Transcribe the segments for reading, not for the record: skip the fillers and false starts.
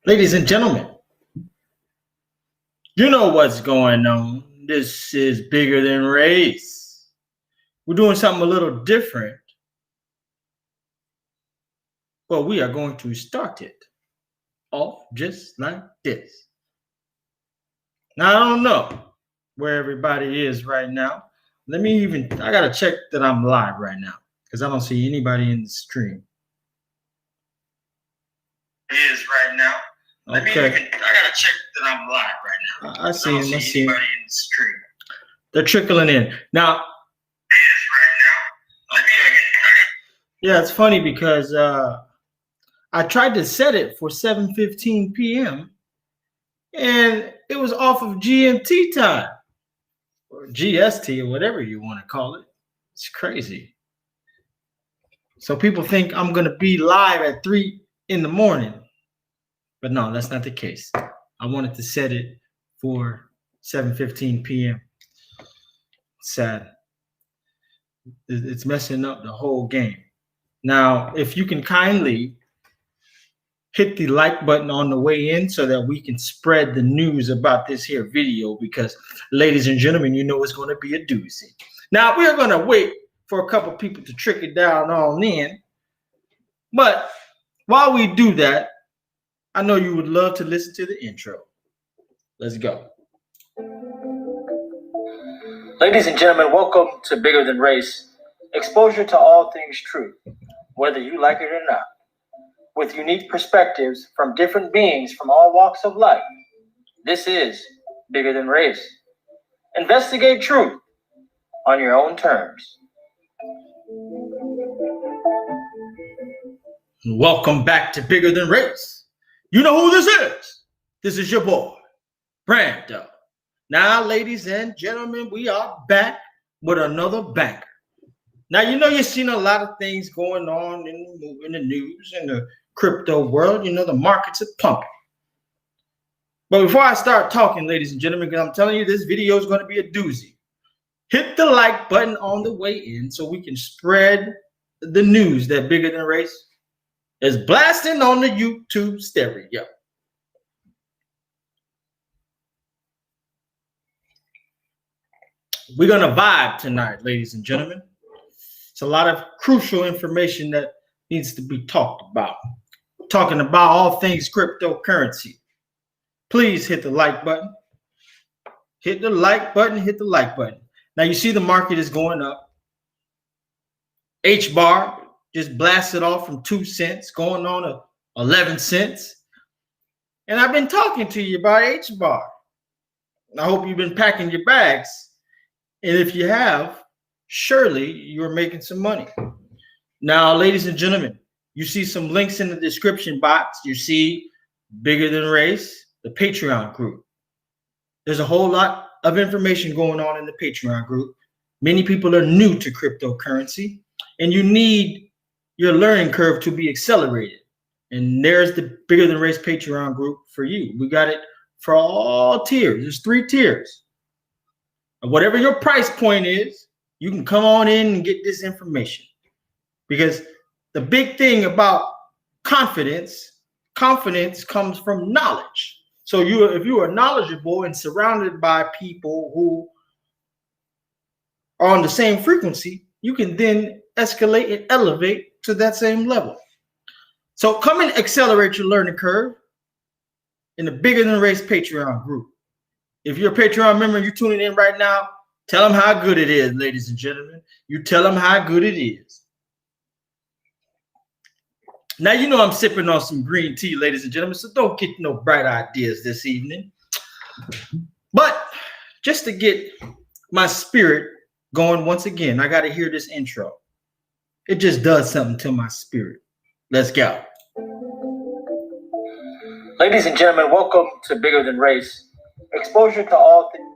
Ladies and gentlemen, you know what's going on. This is Bigger Than Race. We're doing something a little different, but we are going to start it off just like this. Now, I don't know where everybody is right now. I got to check that I'm live right now because I don't see anybody in the stream. Is right now. I gotta check that I'm live right now. I see him. I see anybody in the stream. They're trickling in now. Is right now. Yeah, it's funny because I tried to set it for 7:15 p.m. and it was off of GMT time or GST or whatever you want to call it. It's crazy. So people think I'm gonna be live at 3 in the morning. But no, that's not the case. I wanted to set it for 7:15 p.m. Sad. It's messing up the whole game. Now, if you can kindly hit the like button on the way in so that we can spread the news about this here video, because ladies and gentlemen, you know it's going to be a doozy. Now, we're going to wait for a couple people to trickle down on in. But while we do that, I know you would love to listen to the intro. Let's go. Ladies and gentlemen, welcome to Bigger Than Race. Exposure to all things truth, whether you like it or not. With unique perspectives from different beings from all walks of life. This is Bigger Than Race. Investigate truth on your own terms. Welcome back to Bigger Than Race. You know who this is. This is your boy, Fractal. Now, ladies and gentlemen, we are back with another banger. Now, you know you've seen a lot of things going on in the news, in the crypto world. You know the markets are pumping. But before I start talking, ladies and gentlemen, because I'm telling you this video is going to be a doozy. Hit the like button on the way in so we can spread the news that Bigger Than Race is blasting on the YouTube stereo. We're going to vibe tonight, ladies and gentlemen. It's a lot of crucial information that needs to be talked about. We're talking about all things cryptocurrency. Please hit the like button. Hit the like button. Hit the like button. Now, you see the market is going up. H-bar just blasted off from 2 cents, going on to 11 cents. And I've been talking to you about H-bar. I hope you've been packing your bags. And if you have, surely you're making some money. Now, ladies and gentlemen, you see some links in the description box. You see Bigger Than Race, the Patreon group. There's a whole lot of information going on in the Patreon group. Many people are new to cryptocurrency, and you need your learning curve to be accelerated. And there's the Bigger Than Race Patreon group for you. We got it for all tiers. There's 3 tiers. And whatever your price point is, you can come on in and get this information. Because the big thing about confidence comes from knowledge. So if you are knowledgeable and surrounded by people who are on the same frequency, you can then escalate and elevate to that same level. So come and accelerate your learning curve in the Bigger Than Race Patreon group. If you're a Patreon member and you're tuning in right now, tell them how good it is, ladies and gentlemen. You tell them how good it is. Now, you know I'm sipping on some green tea, ladies and gentlemen, so don't get no bright ideas this evening. But just to get my spirit going once again, I got to hear this intro. It just does something to my spirit. Let's go. Ladies and gentlemen, welcome to Bigger Than Race. Exposure to all things.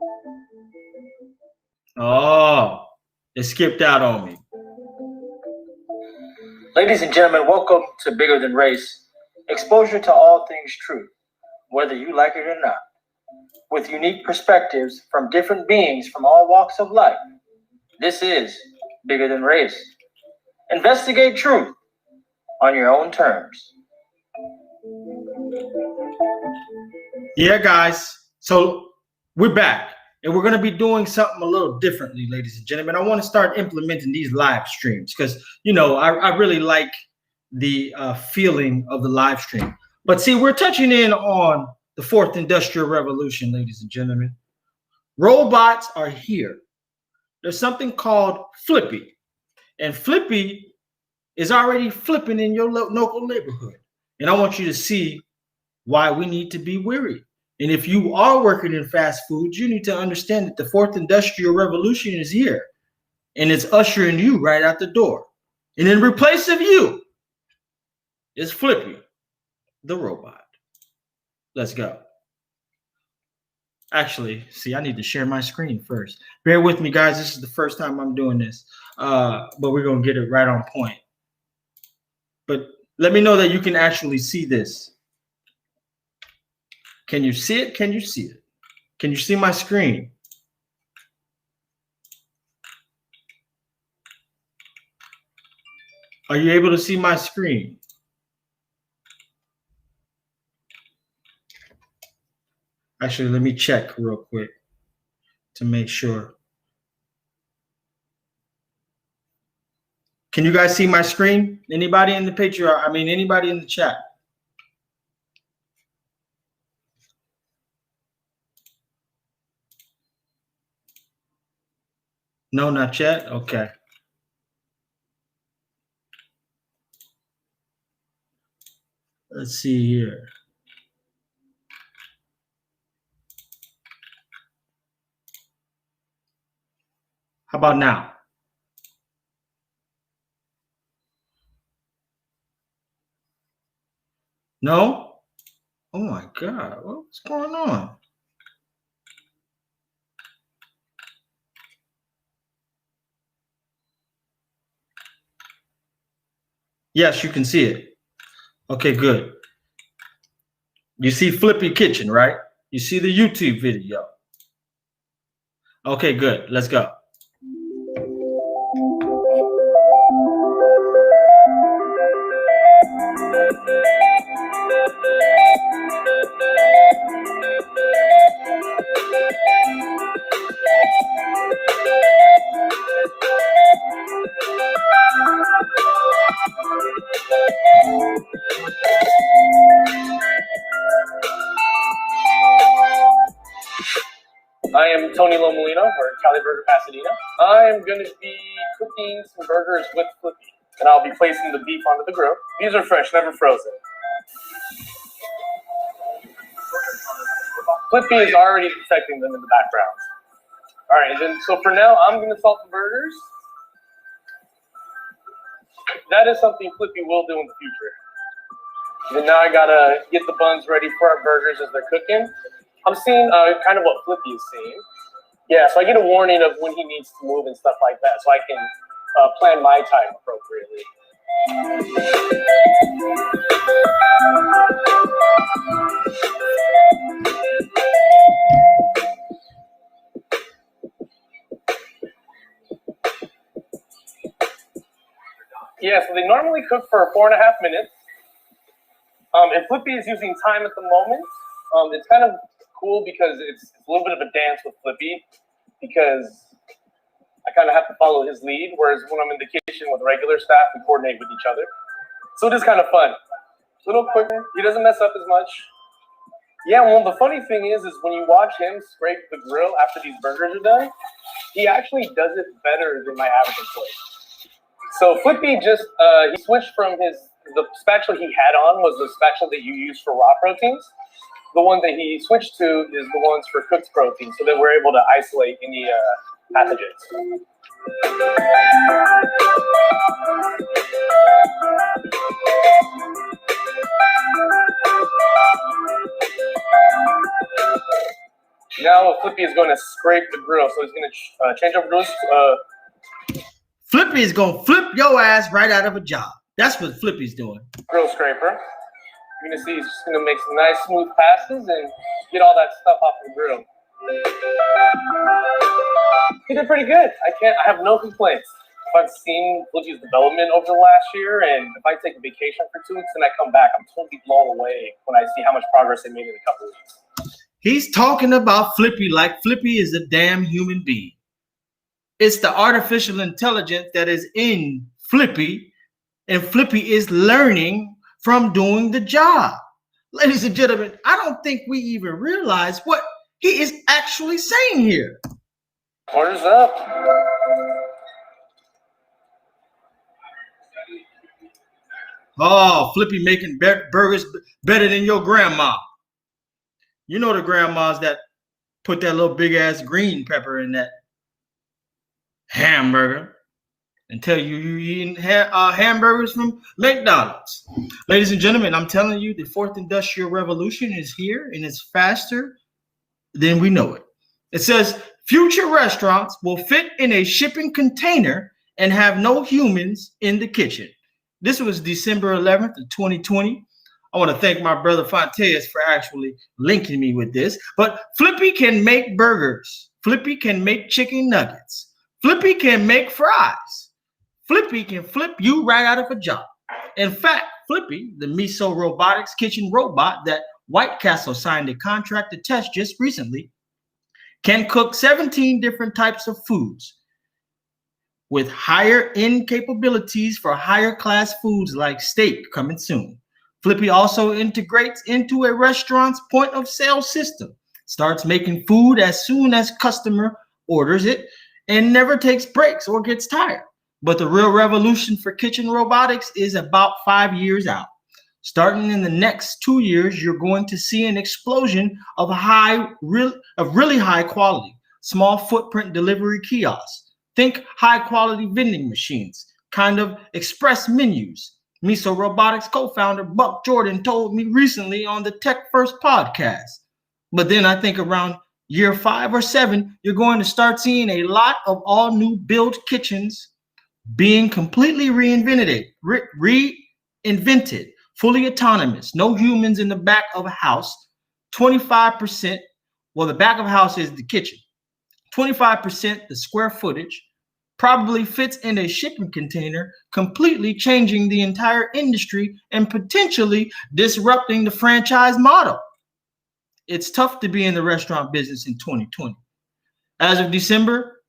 Oh, it skipped out on me. Ladies and gentlemen, welcome to Bigger Than Race. Exposure to all things truth, whether you like it or not. With unique perspectives from different beings from all walks of life. This is Bigger Than Race. Investigate truth on your own terms. Yeah, guys. So we're back, and we're going to be doing something a little differently, ladies and gentlemen. I want to start implementing these live streams because, you know, I really like the feeling of the live stream. But see, we're touching in on the fourth industrial revolution, ladies and gentlemen. Robots are here. There's something called Flippy, and Flippy is already flipping in your local neighborhood. And I want you to see why we need to be weary. And if you are working in fast food, you need to understand that the fourth industrial revolution is here, and it's ushering you right out the door. And in replace of you is Flippy, the robot. Let's go. Actually, see, I need to share my screen first. Bear with me, guys. This is the first time I'm doing this, but we're going to get it right on point. But let me know that you can actually see this. Can you see it? Can you see it? Can you see my screen? Are you able to see my screen? Actually, let me check real quick to make sure. Can you guys see my screen? Anybody in the picture? I mean, anybody in the chat? No, not yet? Okay. Let's see here. How about now? No? Oh my God, what's going on? Yes, you can see it. Okay, good. You see Flippy Kitchen, right? You see the YouTube video. Okay, good. Let's go. I am Tony Lomolino for Cali Burger Pasadena. I am going to be cooking some burgers with Flippy, and I'll be placing the beef onto the grill. These are fresh, never frozen. Flippy is already detecting them in the background. All right, then so for now, I'm going to salt the burgers. That is something Flippy will do in the future. And now I gotta get the buns ready for our burgers as they're cooking. I'm seeing kind of what Flippy is seeing. Yeah, so I get a warning of when he needs to move and stuff like that, so I can plan my time appropriately. Yeah, so they normally cook for 4.5 minutes. And Flippy is using time at the moment. It's kind of cool because it's a little bit of a dance with Flippy because I kind of have to follow his lead, whereas when I'm in the kitchen with regular staff, we coordinate with each other. So it is kind of fun. A little quicker. He doesn't mess up as much. Yeah, well, the funny thing is when you watch him scrape the grill after these burgers are done, he actually does it better than my average employee. So Flippy just, he switched from the spatula he had on was the spatula that you use for raw proteins. The one that he switched to is the ones for cooked proteins, so that we're able to isolate any pathogens. Now Flippy is going to scrape the grill, so he's going to change over to his... Flippy is going to flip your ass right out of a job. That's what Flippy's doing. Grill scraper. You're going to see he's just going to make some nice smooth passes and get all that stuff off the grill. He did pretty good. I have no complaints. I've seen Flippy's development over the last year, and if I take a vacation for 2 weeks and I come back, I'm totally blown away when I see how much progress they made in a couple of weeks. He's talking about Flippy like Flippy is a damn human being. It's the artificial intelligence that is in Flippy, and Flippy is learning from doing the job. Ladies and gentlemen, I don't think we even realize what he is actually saying here. Orders up. Oh, Flippy making burgers better than your grandma. You know the grandmas that put that little big ass green pepper in that hamburger and tell you you're eating hamburgers from McDonald's. Ladies and gentlemen, I'm telling you, the fourth industrial revolution is here, and it's faster than we know it. It says future restaurants will fit in a shipping container and have no humans in the kitchen. This was December 11th of 2020. I want to thank my brother Fontes for actually linking me with this. But Flippy can make burgers. Flippy can make chicken nuggets. Flippy can make fries. Flippy can flip you right out of a job. In fact, Flippy, the Miso Robotics kitchen robot that White Castle signed a contract to test just recently, can cook 17 different types of foods with higher end capabilities for higher class foods like steak coming soon. Flippy also integrates into a restaurant's point of sale system, starts making food as soon as customer orders it, and never takes breaks or gets tired. But the real revolution for kitchen robotics is about 5 years out. Starting in the next 2 years, you're going to see an explosion of really high quality, small footprint delivery kiosks. Think high quality vending machines, kind of express menus. Miso Robotics co-founder Buck Jordan told me recently on the Tech First podcast. But then I think around year 5 or 7, you're going to start seeing a lot of all new build kitchens being completely reinvented, fully autonomous, no humans in the back of a house. 25%, well, the back of a house is the kitchen. 25% the square footage, probably fits in a shipping container, completely changing the entire industry and potentially disrupting the franchise model. It's tough to be in the restaurant business in 2020. As of December,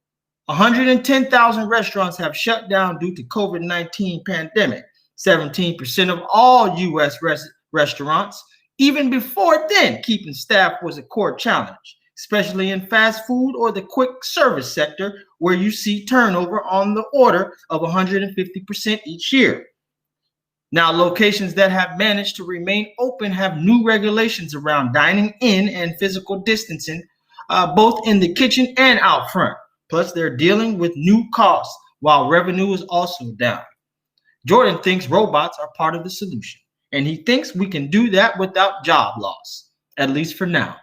110,000 restaurants have shut down due to COVID-19 pandemic. 17% of all U.S. restaurants. Even before then, keeping staff was a core challenge, especially in fast food or the quick service sector, where you see turnover on the order of 150% each year. Now, locations that have managed to remain open have new regulations around dining in and physical distancing, both in the kitchen and out front. Plus, they're dealing with new costs while revenue is also down. Jordan thinks robots are part of the solution, and he thinks we can do that without job loss, at least for now.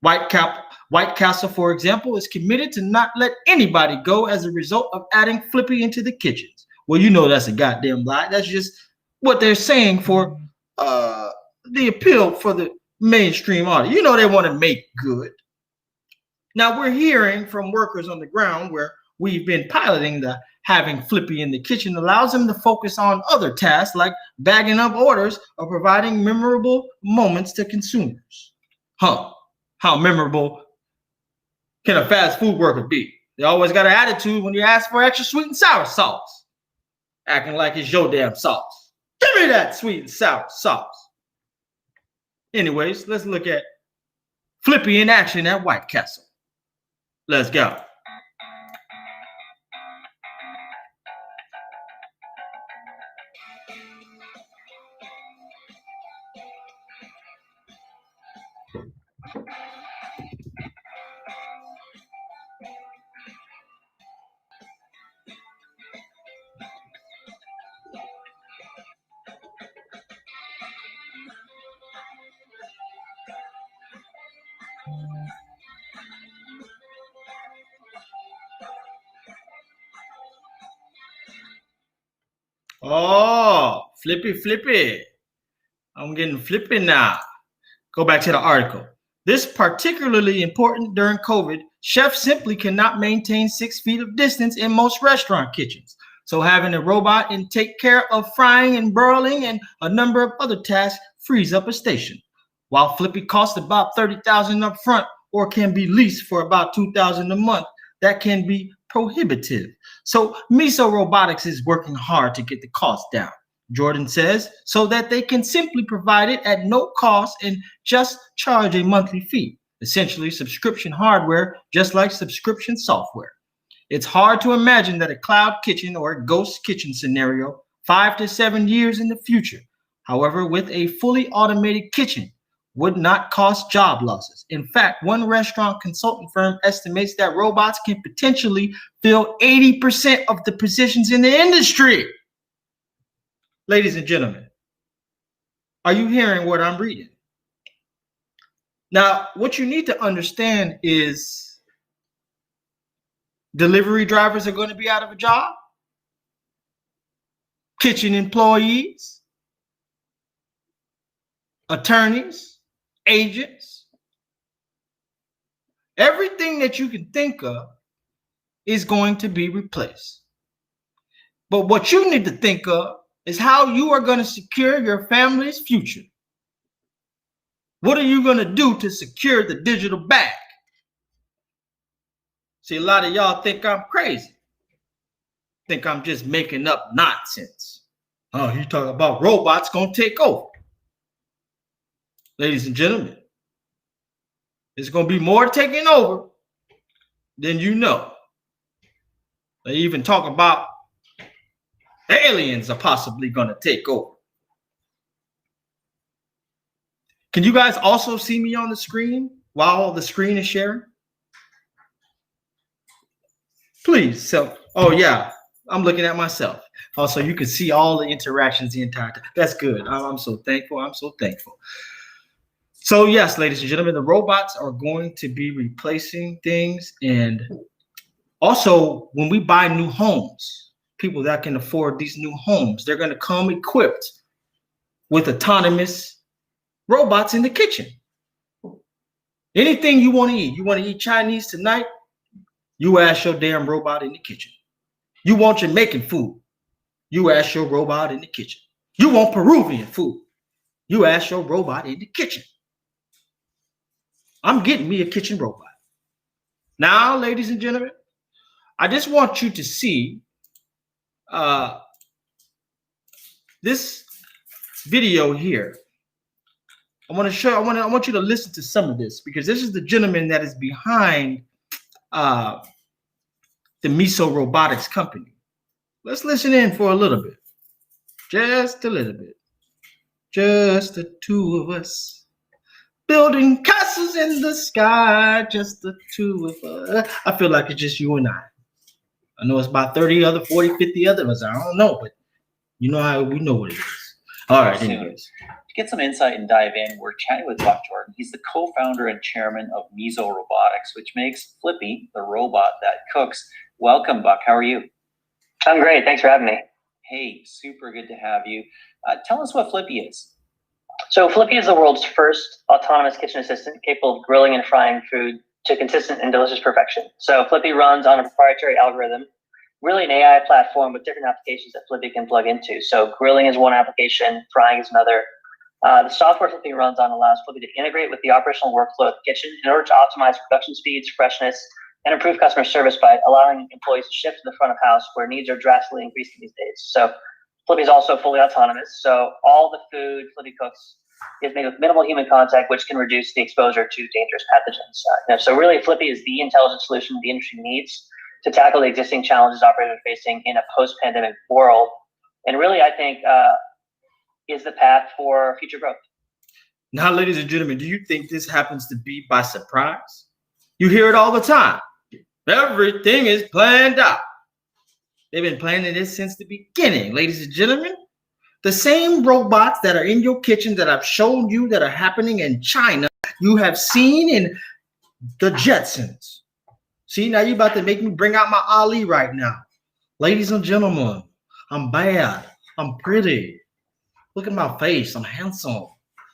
White Castle, for example, is committed to not let anybody go as a result of adding Flippy into the kitchens. Well, you know that's a goddamn lie. That's just what they're saying for the appeal for the mainstream audience. You know they want to make good. Now, we're hearing from workers on the ground where we've been piloting the having Flippy in the kitchen allows them to focus on other tasks like bagging up orders or providing memorable moments to consumers. How memorable can a fast food worker be? They always got an attitude when you ask for extra sweet and sour sauce, acting like it's your damn sauce. Give me that sweet and sour sauce. Anyways, let's look at Flippy in action at White Castle. Let's go. Oh, Flippy. I'm getting flippy now. Go back to the article. This particularly important during COVID. Chefs simply cannot maintain 6 feet of distance in most restaurant kitchens. So having a robot and take care of frying and broiling and a number of other tasks frees up a station. While Flippy costs about $30,000 up front or can be leased for about $2,000 a month, that can be prohibitive. So Miso Robotics is working hard to get the cost down, Jordan says, so that they can simply provide it at no cost and just charge a monthly fee, essentially subscription hardware, just like subscription software. It's hard to imagine that a cloud kitchen or a ghost kitchen scenario 5 to 7 years in the future. However, with a fully automated kitchen, would not cause job losses. In fact, one restaurant consultant firm estimates that robots can potentially fill 80% of the positions in the industry. Ladies and gentlemen, are you hearing what I'm reading? Now, what you need to understand is delivery drivers are going to be out of a job. Kitchen employees, attorneys, agents, everything that you can think of is going to be replaced. But what you need to think of is how you are going to secure your family's future. What are you going to do to secure the digital bag? See, a lot of y'all think I'm crazy. Think I'm just making up nonsense. Oh, you talking about robots going to take over. Ladies and gentlemen, it's going to be more taking over than you know. They even talk about aliens are possibly going to take over. Can you guys also see me on the screen while the screen is sharing? Please. So, oh yeah, I'm looking at myself. Also, you can see all the interactions the entire time. That's good. I'm so thankful. I'm so thankful. So yes, ladies and gentlemen, the robots are going to be replacing things. And also, when we buy new homes, people that can afford these new homes, they're going to come equipped with autonomous robots in the kitchen. Anything you want to eat Chinese tonight, you ask your damn robot in the kitchen. You want Jamaican food, you ask your robot in the kitchen. You want Peruvian food, you ask your robot in the kitchen. I'm getting me a kitchen robot. Now, ladies and gentlemen, I just want you to see this video here. I want you to listen to some of this, because this is the gentleman that is behind the Miso Robotics company. Let's listen in for a little bit. Just a little bit. Just the two of us. Building castles in the sky, just the two of us. I feel like it's just you and I. I know it's about 30 other, 40, 50 other of us. I don't know, but you know how we know what it is. All right, anyways. To get some insight and dive in, we're chatting with Buck Jordan. He's the co-founder and chairman of Miso Robotics, which makes Flippy the robot that cooks. Welcome, Buck. How are you? I'm great. Thanks for having me. Hey, super good to have you. Tell us what Flippy is. So Flippy is the world's first autonomous kitchen assistant capable of grilling and frying food to consistent and delicious perfection. So Flippy runs on a proprietary algorithm, really an AI platform with different applications that Flippy can plug into. So grilling is one application, frying is another. The software Flippy runs on allows Flippy to integrate with the operational workflow of the kitchen in order to optimize production speeds, freshness, and improve customer service by allowing employees to shift to the front of house where needs are drastically increasing these days. So Flippy is also fully autonomous. So all the food Flippy cooks is made with minimal human contact, which can reduce the exposure to dangerous pathogens. So really, Flippy is the intelligent solution the industry needs to tackle the existing challenges operators are facing in a post-pandemic world. And really, I think, is the path for future growth. Now, ladies and gentlemen, do you think this happens to be by surprise? You hear it all the time. Everything is planned out. They've been planning this since the beginning, ladies and gentlemen. The same robots that are in your kitchen that I've shown you that are happening in China, you have seen in the Jetsons. See, now you're about to make me bring out my Ali right now. Ladies and gentlemen, I'm bad. I'm pretty. Look at my face. I'm handsome.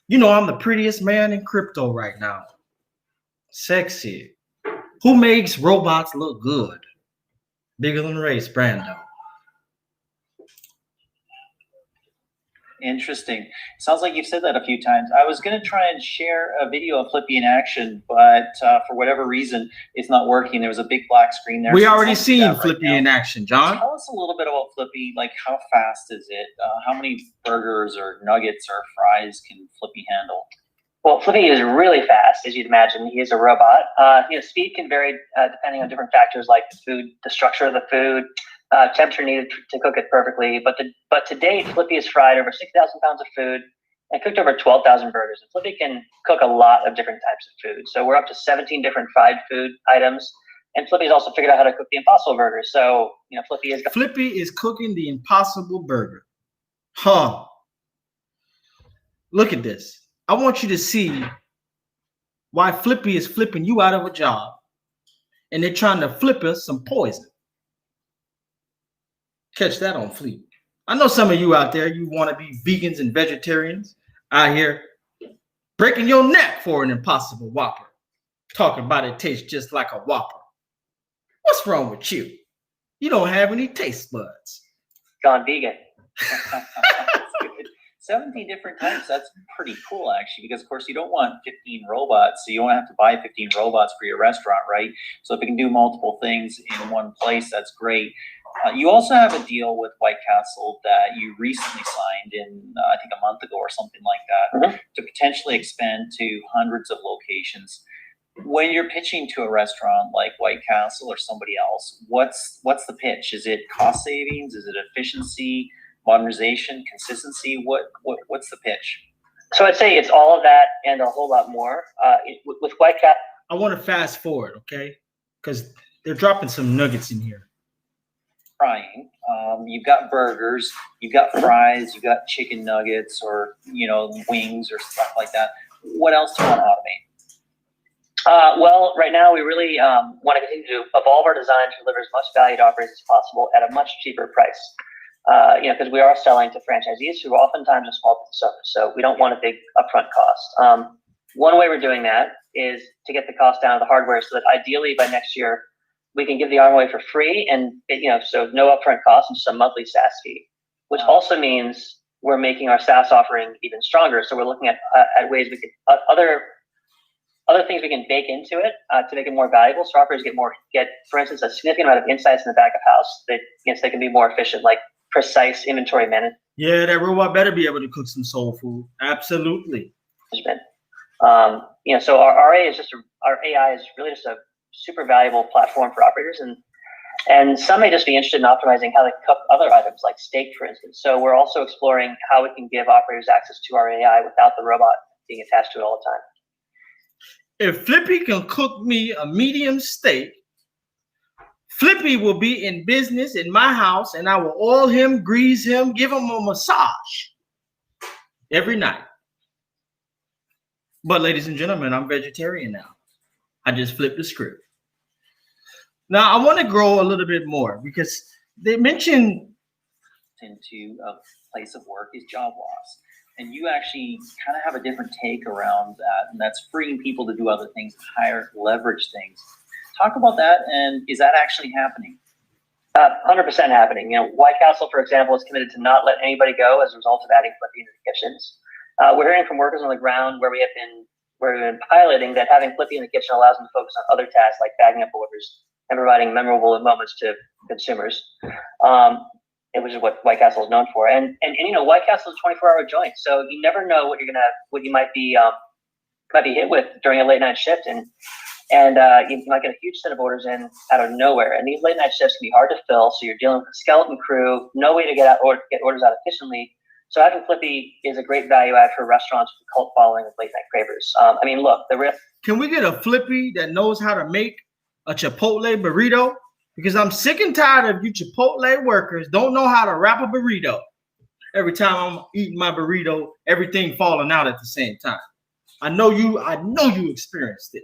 You know I'm the prettiest man in crypto right now. Sexy. Who makes robots look good? Bigger than race, Brando. Interesting. Sounds like you've said that a few times. I was going to try and share a video of Flippy in action, but for whatever reason, it's not working. There was a big black screen there. We so already let's do seen that right Flippy now. in action, John. Tell us a little bit about Flippy. Like, how fast is it? How many burgers or nuggets or fries can Flippy handle? Well, Flippy is really fast, as you'd imagine. He is a robot. Speed can vary depending on different factors like the food, the structure of the food, temperature needed to cook it perfectly. But to date, Flippy has fried over 6,000 pounds of food and cooked over 12,000 burgers. And Flippy can cook a lot of different types of food. So we're up to 17 different fried food items. And Flippy's also figured out how to cook the Impossible Burger. So, Flippy is cooking the Impossible Burger. Huh. Look at this. I want you to see why Flippy is flipping you out of a job. And they're trying to flip us some poison. Catch that on Fleet. I know some of you out there, you want to be vegans and vegetarians out here breaking your neck for an Impossible Whopper. Talking about it tastes just like a Whopper. What's wrong with you? You don't have any taste buds. Gone vegan. 17 different types. That's pretty cool, actually, because, of course, you don't want 15 robots, so you don't have to buy 15 robots for your restaurant, right? So if you can do multiple things in one place, that's great. You also have a deal with White Castle that you recently signed in, I think, a month ago or something like that, to potentially expand to hundreds of locations. When you're pitching to a restaurant like White Castle or somebody else, what's the pitch? Is it cost savings? Is it efficiency, modernization, consistency? What's the pitch? So I'd say it's all of that and a whole lot more. With White Castle, I want to fast forward, okay? Because they're dropping some nuggets in here. Frying. You've got burgers, you've got fries, you've got chicken nuggets or, wings or stuff like that. What else do you want to automate? Well, right now we really want to continue to evolve our design to deliver as much value to operators as possible at a much cheaper price. Because we are selling to franchisees who oftentimes are small business owners, so we don't want a big upfront cost. One way we're doing that is to get the cost down of the hardware so that ideally by next year, we can give the arm away for free and, so no upfront cost and just a monthly SaaS fee, which also means we're making our SaaS offering even stronger. So we're looking at ways we can, other things we can bake into it to make it more valuable. So operators get, for instance, a significant amount of insights in the back of house that they can be more efficient, like precise inventory management. Yeah, that robot better be able to cook some soul food. Absolutely. So our AI is really just a super valuable platform for operators, and some may just be interested in optimizing how they cook other items like steak, for instance. So we're also exploring how we can give operators access to our AI without the robot being attached to it all the time. If Flippy can cook me a medium steak, Flippy will be in business in my house, and I will oil him, grease him, give him a massage every night. But ladies and gentlemen, I'm vegetarian now. I just flipped the script. Now I want to grow a little bit more because they mentioned into a place of work is job loss. And you actually kind of have a different take around that, and that's freeing people to do other things, higher leverage things. Talk about that, and is that actually happening? 100% happening. White Castle, for example, is committed to not let anybody go as a result of adding Flippy into the kitchens. We're hearing from workers on the ground where we've been piloting that having Flippy in the kitchen allows them to focus on other tasks like bagging up orders and providing memorable moments to consumers. Which is what White Castle is known for. And White Castle is a 24-hour joint, so you never know what you might be hit with during a late night shift, and you might get a huge set of orders in out of nowhere. And these late night shifts can be hard to fill, so you're dealing with a skeleton crew, no way to get orders out efficiently. So having Flippy is a great value add for restaurants with a cult following of late night cravers. Look, can we get a Flippy that knows how to make a Chipotle burrito? Because I'm sick and tired of you Chipotle workers don't know how to wrap a burrito. Every time I'm eating my burrito, everything falling out at the same time. I know you experienced it.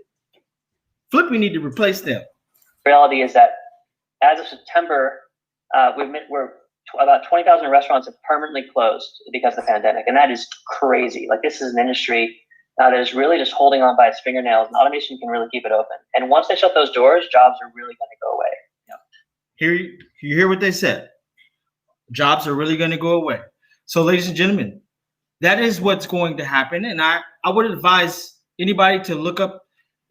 Flippy need to replace them. Reality is that as of September, we're about 20,000 restaurants have permanently closed because of the pandemic, and that is crazy. Like, this is an industry that is really just holding on by its fingernails, and automation can really keep it open. And once they shut those doors, jobs are really going to go away. You hear what they said? Jobs are really going to go away. So, ladies and gentlemen, That is what's going to happen. And I would advise anybody to look up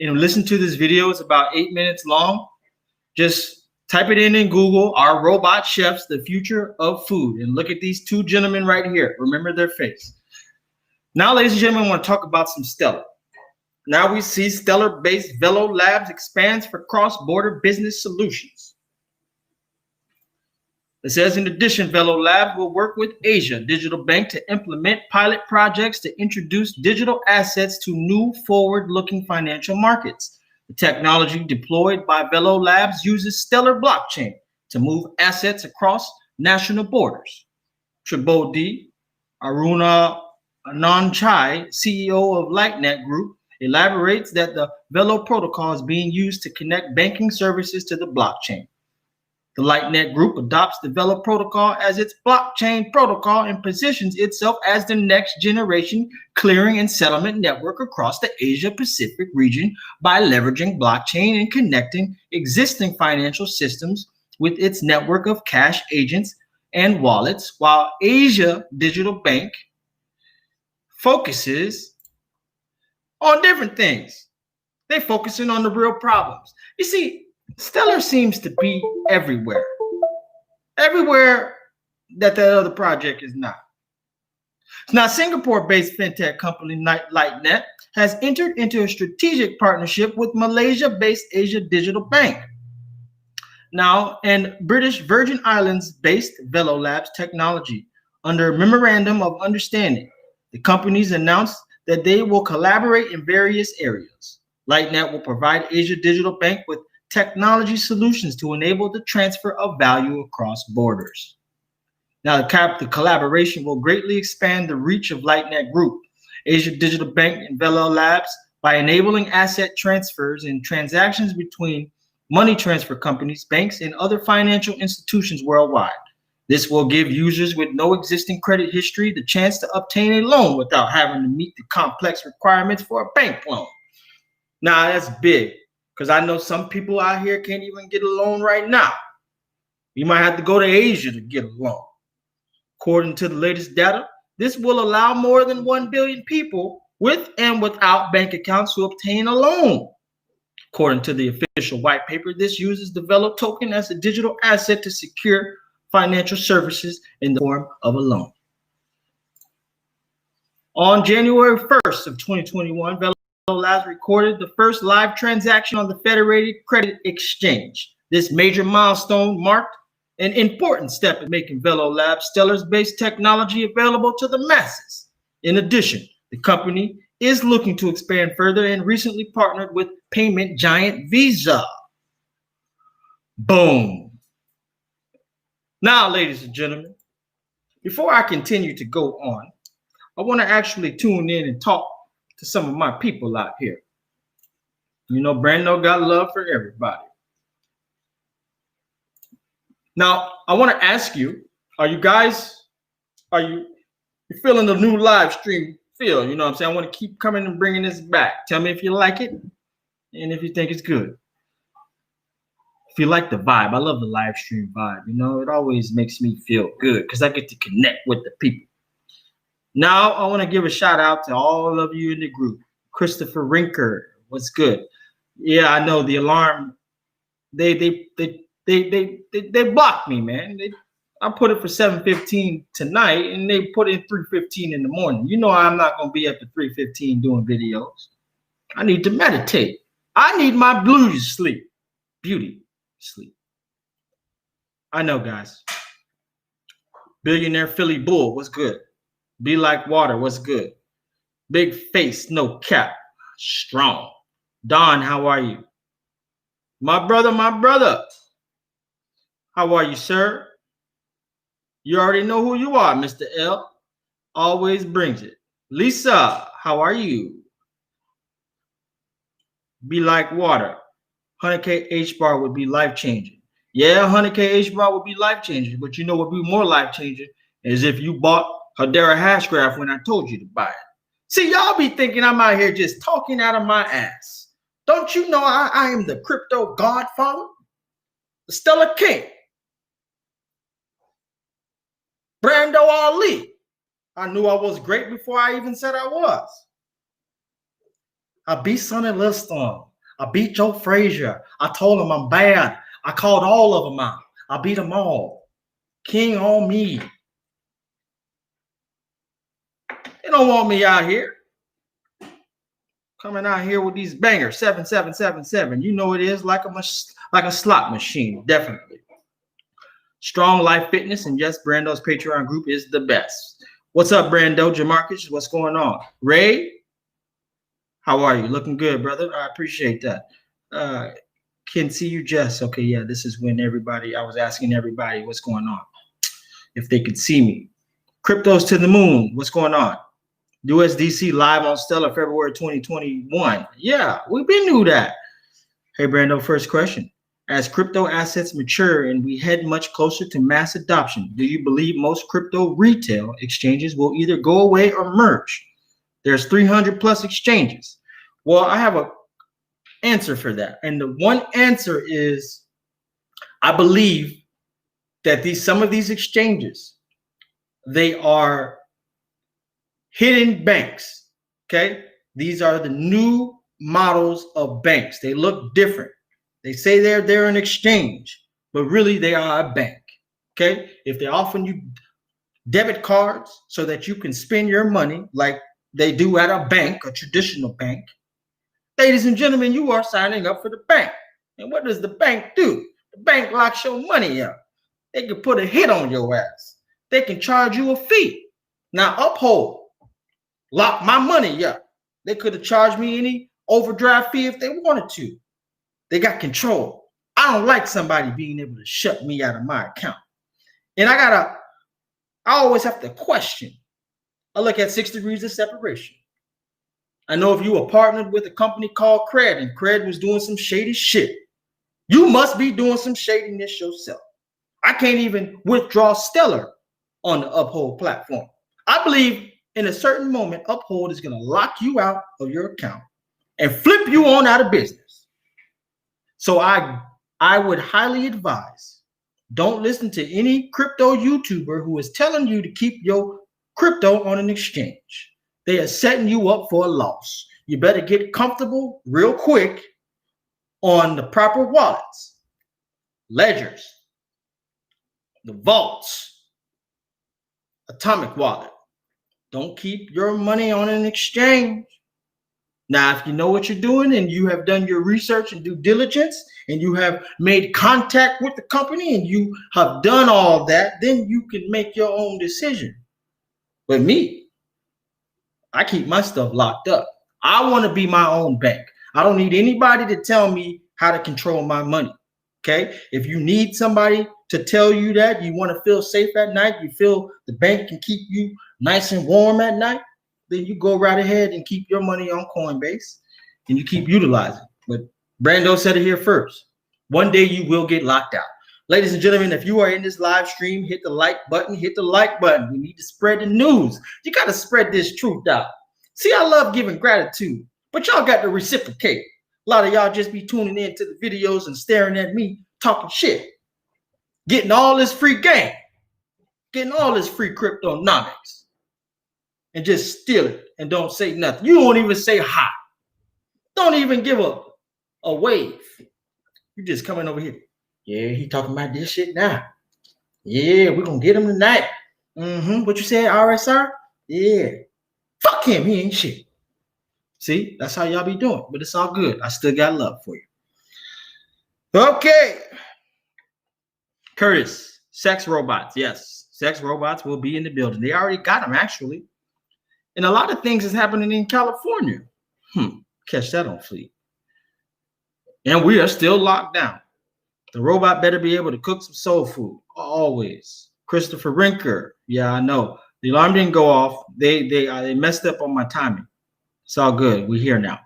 and listen to this video. It's about 8 minutes long. Just type it in Google, "Our Robot Chefs, the Future of Food," and look at these two gentlemen right here. Remember their face. Now, ladies and gentlemen, I want to talk about some Stellar. Now we see Stellar-based Velo Labs expands for cross-border business solutions. It says, in addition, Velo Lab will work with Asia Digital Bank to implement pilot projects to introduce digital assets to new forward-looking financial markets. The technology deployed by Velo Labs uses Stellar blockchain to move assets across national borders. Tribodi Aruna Anandchai, CEO of LightNet Group, elaborates that the Velo protocol is being used to connect banking services to the blockchain. The LightNet Group adopts the Velo protocol as its blockchain protocol and positions itself as the next generation clearing and settlement network across the Asia-Pacific region by leveraging blockchain and connecting existing financial systems with its network of cash agents and wallets, while Asia Digital Bank focuses on different things. They're focusing on the real problems. You see, Stellar seems to be everywhere that other project is not. Now, Singapore-based fintech company LightNet has entered into a strategic partnership with Malaysia-based Asia Digital Bank. Now, and British Virgin Islands-based Velo Labs Technology. Under a memorandum of understanding, the companies announced that they will collaborate in various areas. LightNet will provide Asia Digital Bank with technology solutions to enable the transfer of value across borders. Now, the collaboration will greatly expand the reach of LightNet Group, Asia Digital Bank, and Velo Labs by enabling asset transfers and transactions between money transfer companies, banks, and other financial institutions worldwide. This will give users with no existing credit history the chance to obtain a loan without having to meet the complex requirements for a bank loan. Now, that's big, because I know some people out here can't even get a loan right now. You might have to go to Asia to get a loan. According to the latest data, this will allow more than 1 billion people with and without bank accounts to obtain a loan. According to the official white paper, this uses the Velo token as a digital asset to secure financial services in the form of a loan. On January 1st of 2021, Velo Labs recorded the first live transaction on the Federated Credit Exchange. This major milestone marked an important step in making Velo Labs Stellar's-based technology available to the masses. In addition, the company is looking to expand further and recently partnered with payment giant Visa. Boom. Now, ladies and gentlemen, before I continue to go on, I want to actually tune in and talk to some of my people out here. You know, Brando got love for everybody. Now, I want to ask you, are you feeling the new live stream feel? You know what I'm saying? I want to keep coming and bringing this back. Tell me if you like it and if you think it's good. If you like the vibe, I love the live stream vibe. You know, it always makes me feel good because I get to connect with the people. Now, I want to give a shout out to all of you in the group. Christopher Rinker, what's good? Yeah, I know the alarm. They blocked me, man. I put it for 7:15 tonight, and they put it 3:15 in the morning. You know I'm not gonna be up at 3:15 doing videos. I need to meditate. I need my blues sleep, beauty sleep. I know, guys. Billionaire Philly Bull, what's good? Be Like Water, what's good? Big Face, no cap, strong. Don, how are you? My brother, how are you, sir? You already know who you are, Mr. L. Always brings it. Lisa, how are you? Be Like Water. 100K H-bar would be life-changing. Yeah, 100K H-bar would be life-changing, but you know what would be more life-changing is if you bought Hedera Hashgraph when I told you to buy it. See, y'all be thinking I'm out here just talking out of my ass. Don't you know I am the crypto godfather? The Stellar King. Brando Ali. I knew I was great before I even said I was. I beat Sonny Liston. I beat Joe Frazier. I told him I'm bad. I called all of them out. I beat them all. King on me. They don't want me out here. Coming out here with these bangers, 7777. You know it is like a slot machine, definitely. Strong Life Fitness and yes, Brando's Patreon group is the best. What's up, Brando? Jamarcus, what's going on? Ray, how are you? Looking good, brother. I appreciate that. Can see you, Jess. Okay, yeah, this is when I was asking everybody what's going on, if they could see me. Cryptos to the moon. What's going on? USDC live on Stellar February 2021. Yeah, we've been knew that. Hey, Brando, first question. As crypto assets mature and we head much closer to mass adoption, do you believe most crypto retail exchanges will either go away or merge? There's 300 plus exchanges. Well, I have an answer for that. And the one answer is, I believe that some of these exchanges, they are hidden banks. Okay. These are the new models of banks. They look different. They say they're an exchange, but really they are a bank. Okay. If they're offering you debit cards so that you can spend your money like they do at a bank, a traditional bank, ladies and gentlemen, you are signing up for the bank. And what does the bank do? The bank locks your money up. They can put a hit on your ass. They can charge you a fee. Now, Uphold lock my money up. They could have charged me any overdraft fee if they wanted to. They got control. I don't like somebody being able to shut me out of my account. And I always have to question. I look at 6 degrees of separation. I know if you were partnered with a company called Cred and Cred was doing some shady shit, you must be doing some shadiness yourself. I can't even withdraw Stellar on the Uphold platform. I believe in a certain moment, Uphold is going to lock you out of your account and flip you on out of business. So I would highly advise, don't listen to any crypto YouTuber who is telling you to keep your crypto on an exchange. They are setting you up for a loss. You better get comfortable real quick on the proper wallets, ledgers, the vaults, Atomic Wallet. Don't keep your money on an exchange. Now, if you know what you're doing and you have done your research and due diligence and you have made contact with the company and you have done all that, then you can make your own decision. But me, I keep my stuff locked up. I want to be my own bank. I don't need anybody to tell me how to control my money. Okay? If you need somebody to tell you that, you want to feel safe at night, you feel the bank can keep you nice and warm at night, then you go right ahead and keep your money on Coinbase and you keep utilizing. But Brando said it here first. One day you will get locked out. Ladies and gentlemen, if you are in this live stream, hit the like button, hit the like button. We need to spread the news. You got to spread this truth out. See, I love giving gratitude, but y'all got to reciprocate. A lot of y'all just be tuning in to the videos and staring at me talking shit, getting all this free game, getting all this free cryptonomics, and just steal it and don't say nothing. You don't even say hi. Don't even give a wave. You just coming over here. Yeah, he talking about this shit now. Yeah, we're going to get him tonight. What you said, RSR? Yeah. Fuck him. He ain't shit. See, that's how y'all be doing. But it's all good. I still got love for you. Okay. Curtis, sex robots. Yes, sex robots will be in the building. They already got them, actually. And a lot of things is happening in California. Catch that on Fleet. And we are still locked down. The robot better be able to cook some soul food. Always. Christopher Rinker. Yeah, I know. The alarm didn't go off. They messed up on my timing. It's all good. We're here now.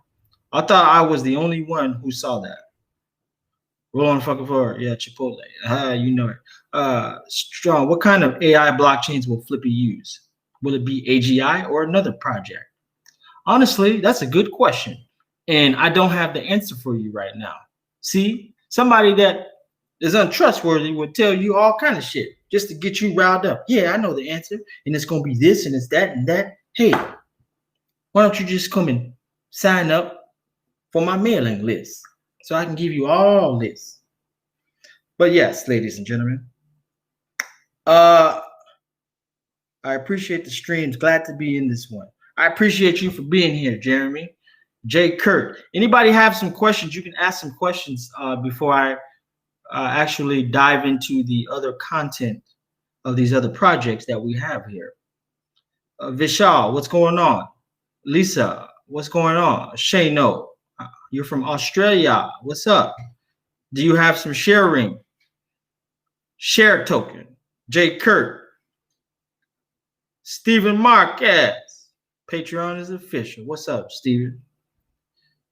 I thought I was the only one who saw that. Roll on fucking forward. Yeah, Chipotle. You know it. Strong. What kind of AI blockchains will Flippy use? Will it be AGI or another project? Honestly, that's a good question. And I don't have the answer for you right now. See, somebody that is untrustworthy would tell you all kind of shit. just to get you riled up. Yeah, I know the answer, and it's gonna be this, and it's that, and that. Hey, why don't you just come and sign up for my mailing list so I can give you all this? But yes, ladies and gentlemen, I appreciate the streams. Glad to be in this one. I appreciate you for being here, Jeremy. Jay Kurt. Anybody have some questions? You can ask some questions before I actually dive into the other content of these other projects that we have here. Vishal, what's going on? Lisa, what's going on? Shano, you're from Australia. What's up? Do you have some sharing? Share token. Jay Kurt. Stephen Marquez. Patreon is official. What's up, Stephen?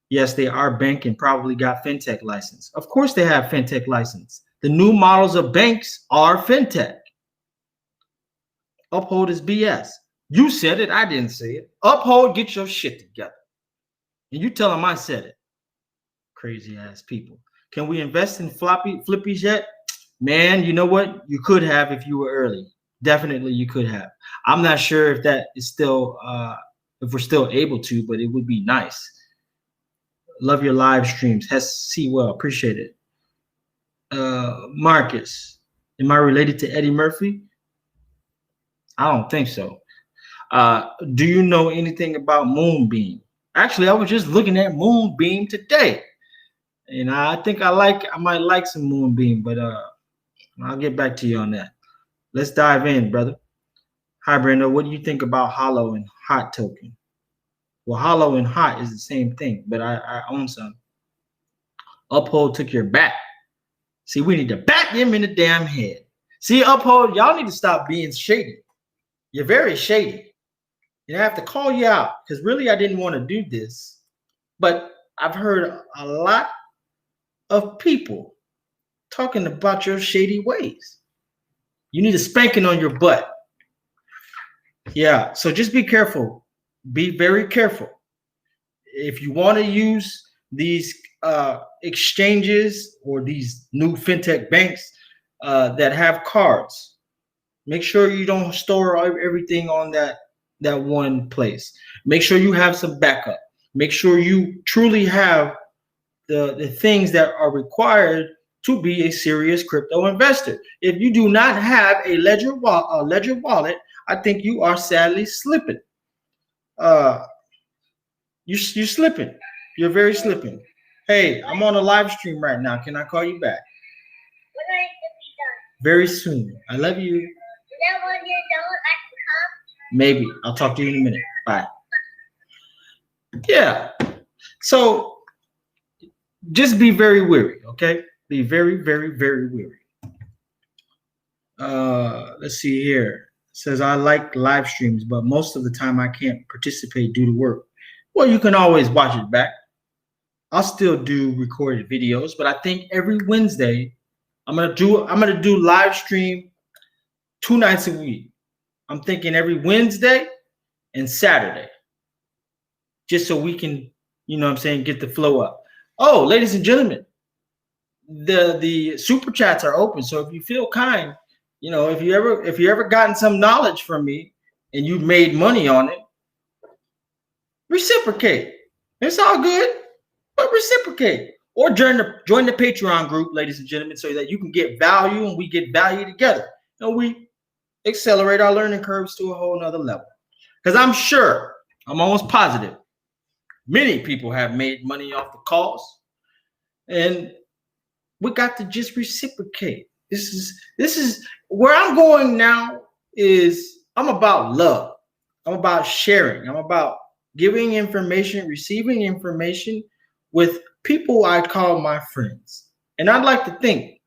Yes, they are bank and probably got fintech license. Of course they have fintech license. The new models of banks are fintech. Uphold is BS. You said it. I didn't say it. Uphold, get your shit together. And you tell them I said it. Crazy ass people. Can we invest in flippies yet? Man, you know what? You could have if you were early. Definitely you could have. I'm not sure if that is still, if we're still able to, but it would be nice. Love your live streams. Hess Sewell, appreciate it. Marcus, am I related to Eddie Murphy? I don't think so. Do you know anything about Moonbeam? Actually, I was just looking at Moonbeam today, and I think I might like some Moonbeam, but I'll get back to you on that. Let's dive in, brother. Hi, Brando. What do you think about Hollow and Hot token? Well, Hollow and Hot is the same thing, but I own some. Uphold took your back. See, we need to bat them in the damn head. See, Uphold, y'all need to stop being shady. You're very shady. And I have to call you out because really I didn't want to do this. But I've heard a lot of people talking about your shady ways. You need a spanking on your butt. Yeah, so just be careful. Be very careful. If you want to use these exchanges or these new fintech banks that have cards, make sure you don't store everything on that one place. Make sure you have some backup. Make sure you truly have the things that are required to be a serious crypto investor. If you do not have a ledger wallet, I think you are sadly slipping. You're slipping. You're very slipping. Hey, I'm on a live stream right now. Can I call you back? Very soon. I love you. Maybe. I'll talk to you in a minute. Bye. Yeah. So just be very wary, okay? Be very, very, very wary. Let's see here. It says I like live streams, but most of the time I can't participate due to work. Well, you can always watch it back. I'll still do recorded videos, but I think every Wednesday I'm gonna do live stream 2 nights a week. I'm thinking every Wednesday and Saturday, just so we can, you know what I'm saying, get the flow up. Oh, ladies and gentlemen, the super chats are open. So if you feel kind, you know, if you ever gotten some knowledge from me and you made money on it, reciprocate. It's all good, but reciprocate. Or join the Patreon group, ladies and gentlemen, so that you can get value and we get value together. And we accelerate our learning curves to a whole nother level. Because I'm almost positive, many people have made money off the calls. And we got to just reciprocate. This is where I'm going now. Is I'm about love. I'm about sharing. I'm about giving information, receiving information with people I call my friends. And I'd like to think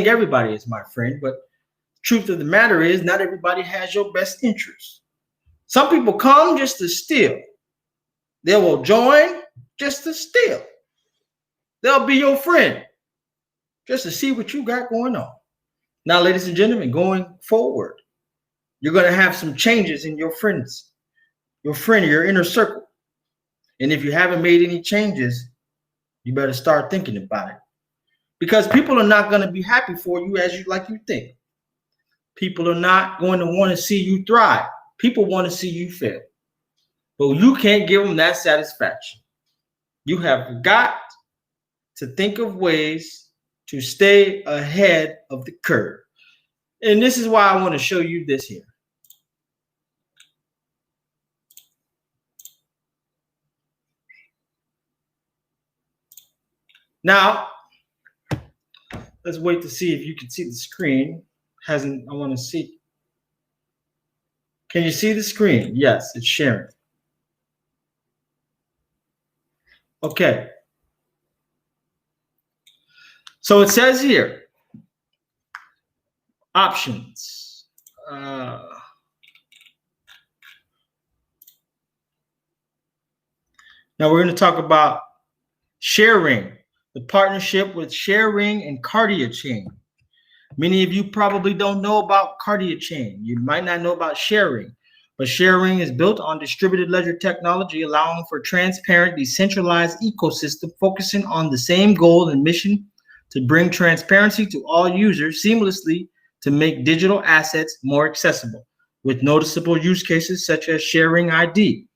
everybody is my friend, but truth of the matter is not everybody has your best interest. Some people come just to steal. They will join just to steal. They'll be your friend just to see what you got going on. Now, ladies and gentlemen, going forward, you're going to have some changes in your friends, your inner circle. And if you haven't made any changes, you better start thinking about it. Because people are not going to be happy for you like you think. People are not going to want to see you thrive. People want to see you fail. But you can't give them that satisfaction. You have got to think of ways to stay ahead of the curve. And this is why I want to show you this here. Now, let's wait to see if you can see the screen. I want to see. Can you see the screen? Yes, it's sharing. Okay. So it says here, options. Now we're going to talk about sharing, the partnership with sharing and Kardiachain. Many of you probably don't know about Kardiachain. You might not know about sharing, but sharing is built on distributed ledger technology, allowing for transparent, decentralized ecosystem focusing on the same goal and mission to bring transparency to all users seamlessly to make digital assets more accessible, with noticeable use cases such as Sharing ID,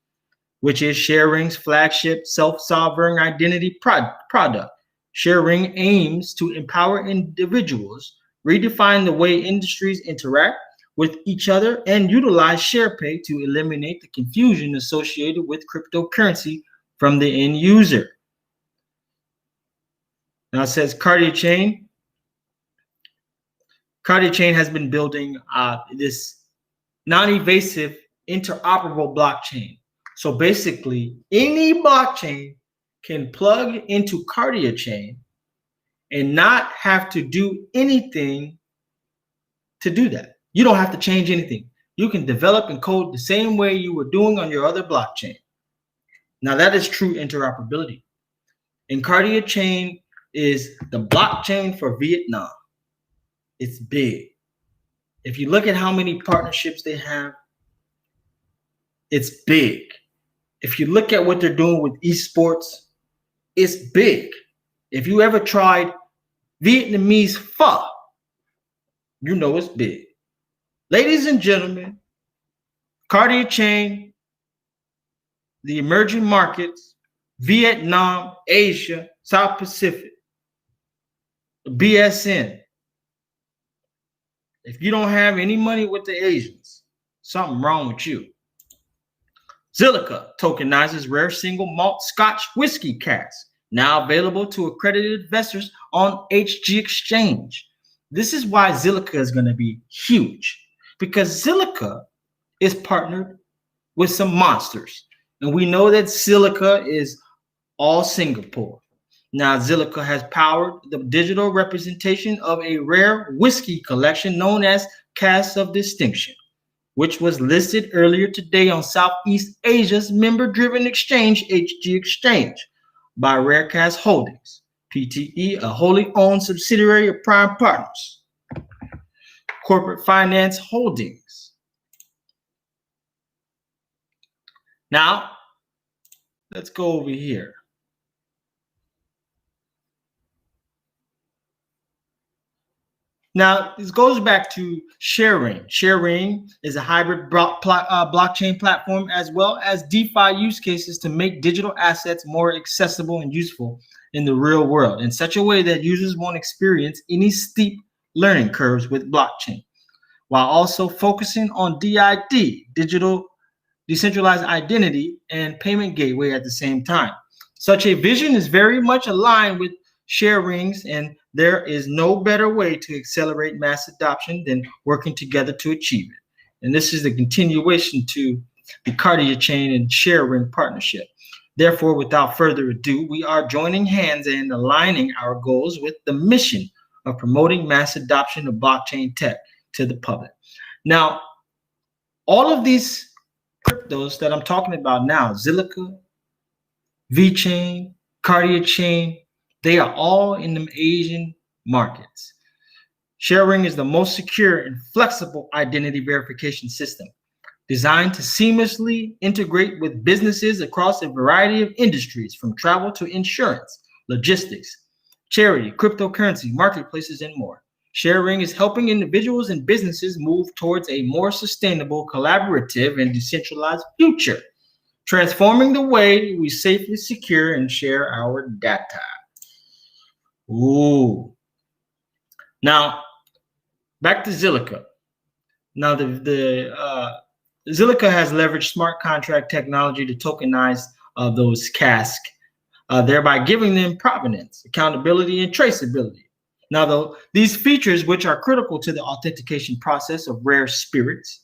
which is Sharing's flagship self-sovereign identity product. Sharing aims to empower individuals, redefine the way industries interact with each other, and utilize SharePay to eliminate the confusion associated with cryptocurrency from the end user. Now it says Kardiachain. Kardiachain has been building this non-evasive interoperable blockchain. So basically, any blockchain can plug into Kardiachain and not have to do anything to do that. You don't have to change anything. You can develop and code the same way you were doing on your other blockchain. Now that is true interoperability. And Kardiachain is the blockchain for Vietnam. It's big. If you look at how many partnerships they have, it's big. If you look at what they're doing with esports, it's big. If you ever tried Vietnamese pho, you know it's big. Ladies and gentlemen, Kardiachain, the emerging markets, Vietnam, Asia, South Pacific, BSN. If you don't have any money with the Asians, something wrong with you. Zilliqa tokenizes rare single malt Scotch whiskey cask, now available to accredited investors on HG Exchange. This is why Zilliqa is going to be huge, because Zilliqa is partnered with some monsters. And we know that Zilliqa is all Singapore. Now, Zilliqa has powered the digital representation of a rare whiskey collection known as Cask of Distinction, which was listed earlier today on Southeast Asia's member-driven exchange, HG Exchange, by Rarecast Holdings, PTE, a wholly owned subsidiary of Prime Partners, Corporate Finance Holdings. Now, let's go over here. Now, this goes back to Sharing. Sharing is a hybrid blockchain platform as well as DeFi use cases to make digital assets more accessible and useful in the real world in such a way that users won't experience any steep learning curves with blockchain, while also focusing on DID, digital decentralized identity, and payment gateway at the same time. Such a vision is very much aligned with Sharing's, and there is no better way to accelerate mass adoption than working together to achieve it. And this is the continuation to the Kardiachain and Sharing partnership. Therefore, without further ado, we are joining hands and aligning our goals with the mission of promoting mass adoption of blockchain tech to the public. Now, all of these cryptos that I'm talking about now, Zilliqa, Vechain, Kardiachain, they are all in the Asian markets. Sharing is the most secure and flexible identity verification system, designed to seamlessly integrate with businesses across a variety of industries, from travel to insurance, logistics, charity, cryptocurrency, marketplaces, and more. Sharing is helping individuals and businesses move towards a more sustainable, collaborative, and decentralized future, transforming the way we safely secure and share our data. Ooh. Now, back to Zilliqa. Now, Zilliqa has leveraged smart contract technology to tokenize those casks, thereby giving them provenance, accountability, and traceability. Now, though, these features, which are critical to the authentication process of rare spirits,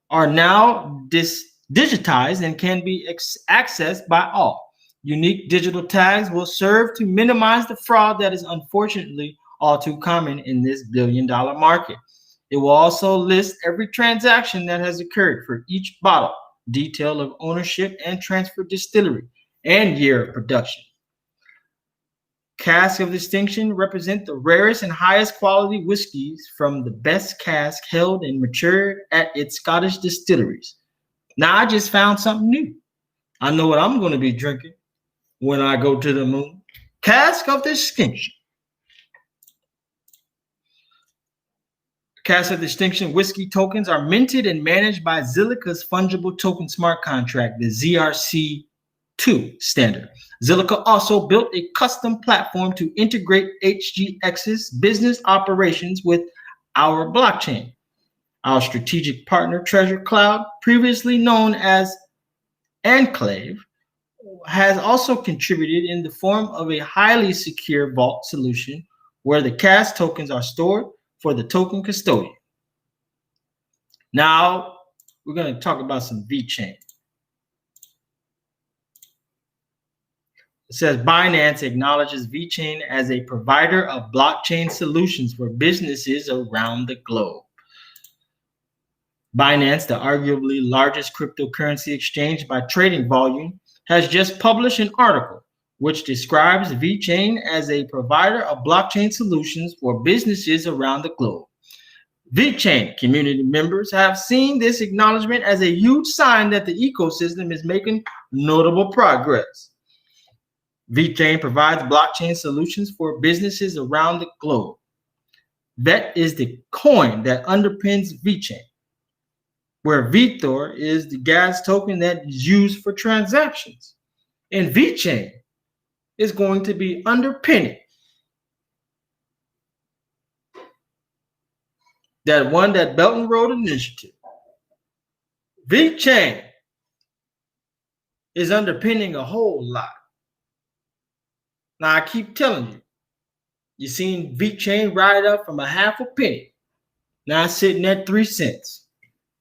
are now digitized and can be accessed by all. Unique digital tags will serve to minimize the fraud that is unfortunately all too common in this billion-dollar market. It will also list every transaction that has occurred for each bottle, detail of ownership and transfer distillery, and year of production. Casks of distinction represent the rarest and highest quality whiskeys from the best cask held and matured at its Scottish distilleries. Now, I just found something new. I know what I'm going to be drinking when I go to the moon. Cask of distinction. Cask of distinction whiskey tokens are minted and managed by Zilliqa's fungible token smart contract, the ZRC2 standard. Zilliqa also built a custom platform to integrate HGX's business operations with our blockchain. Our strategic partner, Treasure Cloud, previously known as Enclave, has also contributed in the form of a highly secure vault solution where the cask tokens are stored for the token custodian. Now, we're going to talk about some Vechain. It says Binance acknowledges Vechain as a provider of blockchain solutions for businesses around the globe. Binance, the arguably largest cryptocurrency exchange by trading volume, has just published an article which describes Vechain as a provider of blockchain solutions for businesses around the globe. Vechain community members have seen this acknowledgement as a huge sign that the ecosystem is making notable progress. Vechain provides blockchain solutions for businesses around the globe. VET is the coin that underpins Vechain, where Vethor is the gas token that is used for transactions. And Vechain is going to be underpinning that Belt and Road Initiative. Vechain is underpinning a whole lot. Now, I keep telling you, you've seen Vechain ride up from a half a penny. Now it's sitting at 3 cents.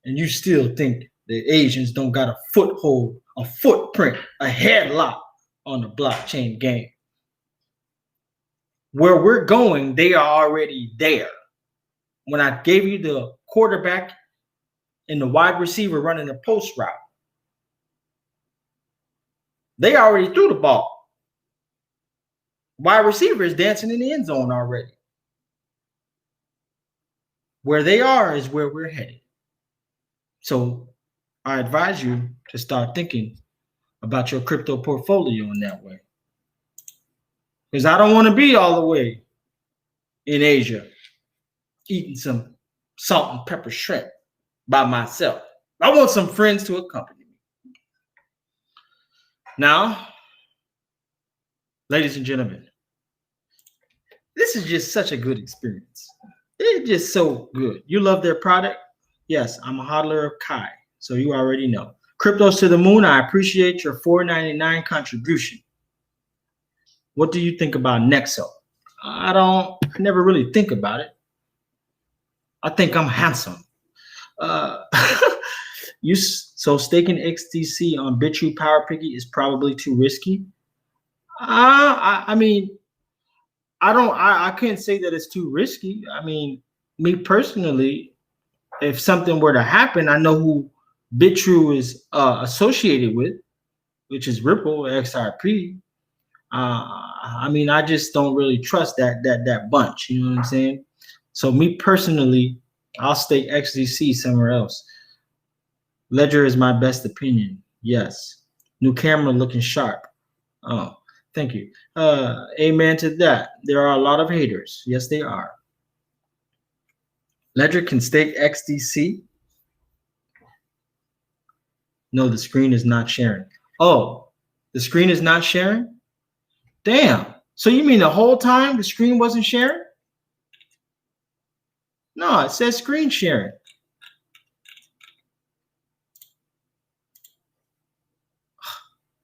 And you still think the Asians don't got a foothold, a footprint, a headlock on the blockchain game. Where we're going, they are already there. When I gave you the quarterback and the wide receiver running the post route, they already threw the ball. Wide receiver is dancing in the end zone already. Where they are is where we're headed. So I advise you to start thinking about your crypto portfolio in that way. Because I don't want to be all the way in Asia eating some salt and pepper shrimp by myself. I want some friends to accompany me. Now, ladies and gentlemen, this is just such a good experience. It's just so good. You love their product? Yes, I'm a hodler of Kai, so you already know. Cryptos to the Moon, I appreciate your $4.99 contribution. What do you think about Nexo? I never really think about it. I think I'm handsome. So staking XDC on BitTrue Power Piggy is probably too risky. I mean, I couldn't say that it's too risky. I mean, me personally, if something were to happen, I know who BitTrue is associated with, which is Ripple, XRP. I mean, I just don't really trust that bunch. You know what I'm saying? So me personally, I'll stake XDC somewhere else. Ledger is my best opinion. Yes. New camera looking sharp. Oh, thank you. Amen to that. There are a lot of haters. Yes, they are. Ledger can stake XDC. No, the screen is not sharing. Oh, the screen is not sharing? Damn. So you mean the whole time the screen wasn't sharing? No, it says screen sharing.